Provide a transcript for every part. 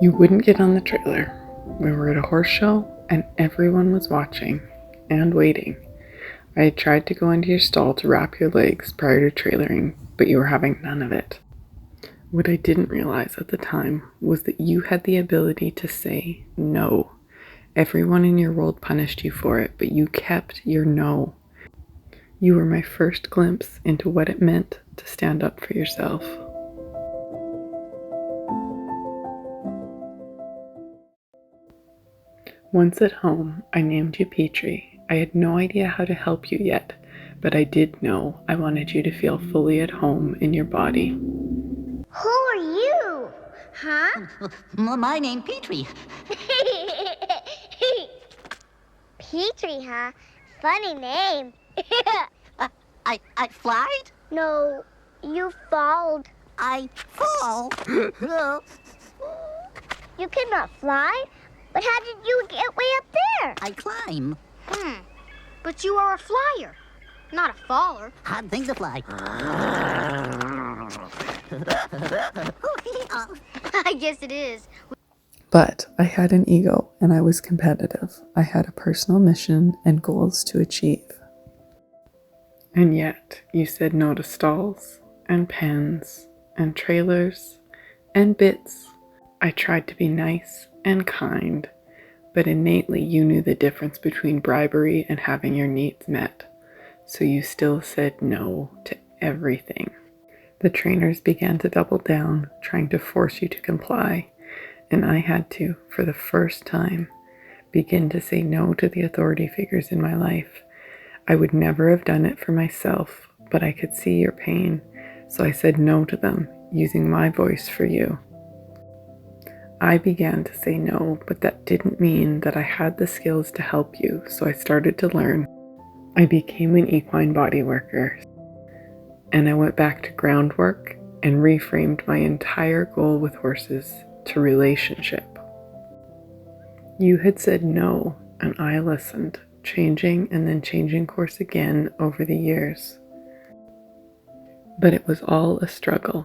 You wouldn't get on the trailer. We were at a horse show and everyone was watching and waiting. I had tried to go into your stall to wrap your legs prior to trailering, but you were having none of it. What I didn't realize at the time was that you had the ability to say no. Everyone in your world punished you for it, but you kept your no. You were my first glimpse into what it meant to stand up for yourself. Once at home, I named you Petrie. I had no idea how to help you yet, but I did know I wanted you to feel fully at home in your body. Who are you? Huh? My name Petrie. Petrie, huh? Funny name. I flied? No, you falled. I fall? You cannot fly? But how did you get way up there? I climb. But you are a flyer, not a faller. Hard thing to fly. I guess it is. But I had an ego and I was competitive. I had a personal mission and goals to achieve. And yet, you said no to stalls and pens and trailers and bits. I tried to be nice and kind, but innately you knew the difference between bribery and having your needs met, so you still said no to everything. The trainers began to double down, trying to force you to comply, and I had to, for the first time, begin to say no to the authority figures in my life. I would never have done it for myself, but I could see your pain, so I said no to them, using my voice for you. I began to say no, but that didn't mean that I had the skills to help you, so I started to learn. I became an equine body worker, and I went back to groundwork and reframed my entire goal with horses to relationship. You had said no, and I listened, changing and then changing course again over the years. But it was all a struggle.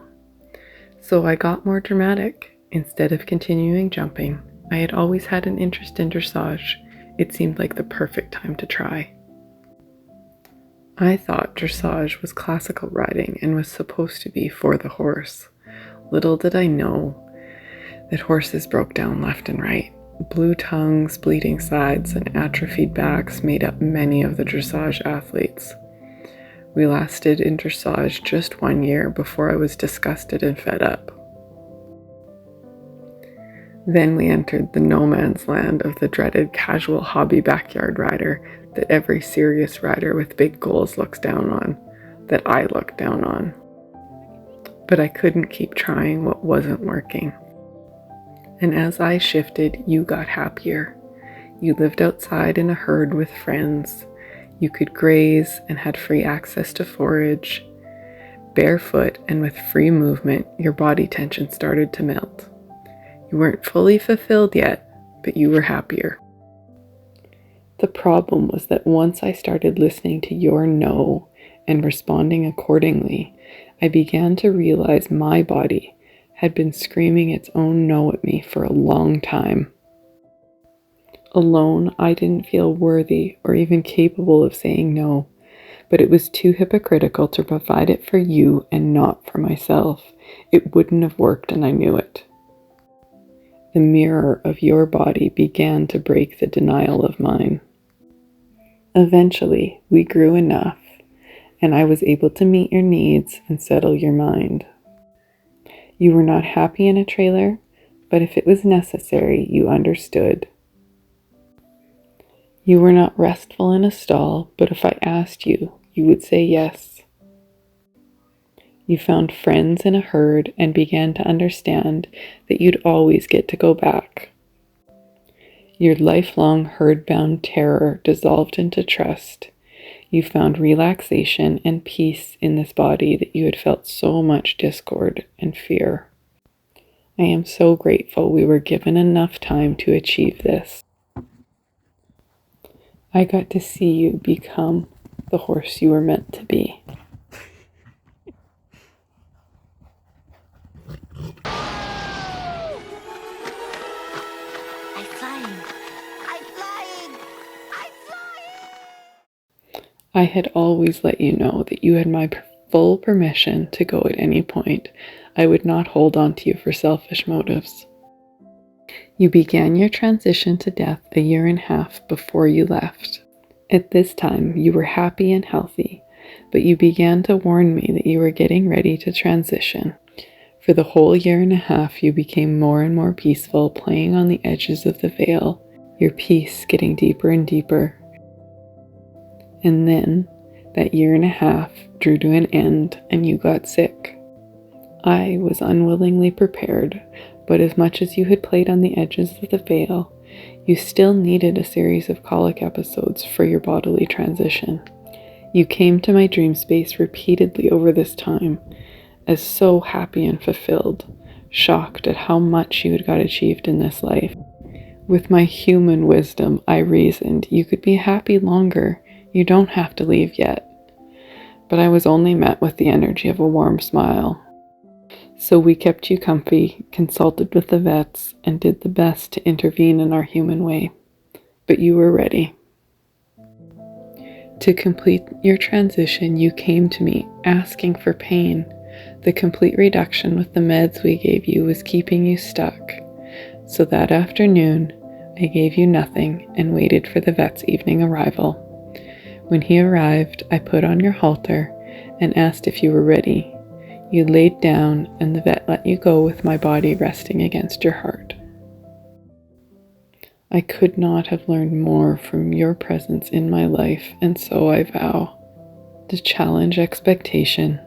So I got more dramatic. Instead of continuing jumping, I had always had an interest in dressage. It seemed like the perfect time to try. I thought dressage was classical riding and was supposed to be for the horse. Little did I know that horses broke down left and right. Blue tongues, bleeding sides, and atrophied backs made up many of the dressage athletes. We lasted in dressage just 1 year before I was disgusted and fed up. Then we entered the no man's land of the dreaded casual hobby backyard rider that every serious rider with big goals looks down on, that I look down on. But I couldn't keep trying what wasn't working. And as I shifted, you got happier. You lived outside in a herd with friends. You could graze and had free access to forage. Barefoot and with free movement, your body tension started to melt. You weren't fully fulfilled yet, but you were happier. The problem was that once I started listening to your no and responding accordingly, I began to realize my body had been screaming its own no at me for a long time. Alone, I didn't feel worthy or even capable of saying no, but it was too hypocritical to provide it for you and not for myself. It wouldn't have worked, and I knew it. The mirror of your body began to break the denial of mine. Eventually, we grew enough, and I was able to meet your needs and settle your mind. You were not happy in a trailer, but if it was necessary, you understood. You were not restful in a stall, but if I asked you, you would say yes. You found friends in a herd and began to understand that you'd always get to go back. Your lifelong herd-bound terror dissolved into trust. You found relaxation and peace in this body that you had felt so much discord and fear. I am so grateful we were given enough time to achieve this. I got to see you become the horse you were meant to be. I had always let you know that you had my full permission to go at any point. I would not hold on to you for selfish motives. You began your transition to death a year and a half before you left. At this time, you were happy and healthy, but you began to warn me that you were getting ready to transition. For the whole year and a half, you became more and more peaceful, playing on the edges of the veil, your peace getting deeper and deeper. And then, that year and a half drew to an end and you got sick. I was unwillingly prepared, but as much as you had played on the edges of the veil, you still needed a series of colic episodes for your bodily transition. You came to my dream space repeatedly over this time, as so happy and fulfilled, shocked at how much you had got achieved in this life. With my human wisdom, I reasoned you could be happy longer. You don't have to leave yet. But I was only met with the energy of a warm smile. So we kept you comfy, consulted with the vets, and did the best to intervene in our human way. But you were ready. To complete your transition, you came to me asking for pain. The complete reduction with the meds we gave you was keeping you stuck. So that afternoon, I gave you nothing and waited for the vet's evening arrival. When he arrived, I put on your halter and asked if you were ready. You laid down and the vet let you go with my body resting against your heart. I could not have learned more from your presence in my life, and so I vow to challenge expectation,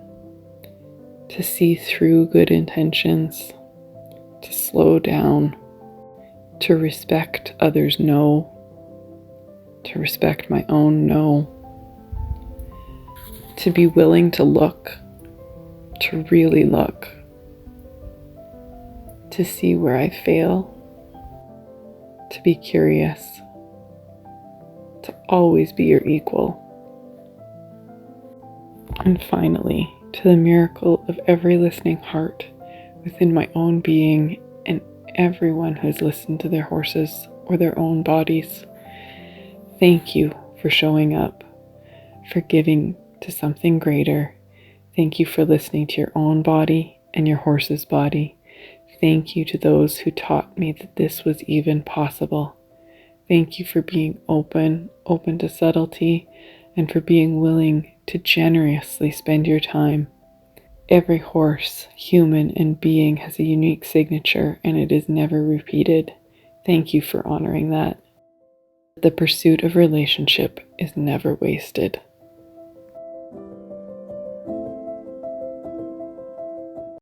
to see through good intentions, to slow down, to respect others' no, to respect my own no, to be willing to look, to really look, to see where I fail, to be curious, to always be your equal, and finally, to the miracle of every listening heart within my own being and everyone who has listened to their horses or their own bodies. Thank you for showing up, for giving to something greater. Thank you for listening to your own body and your horse's body. Thank you to those who taught me that this was even possible. Thank you for being open to subtlety, and for being willing to generously spend your time. Every horse, human, and being has a unique signature, and it is never repeated. Thank you for honoring that. The pursuit of relationship is never wasted.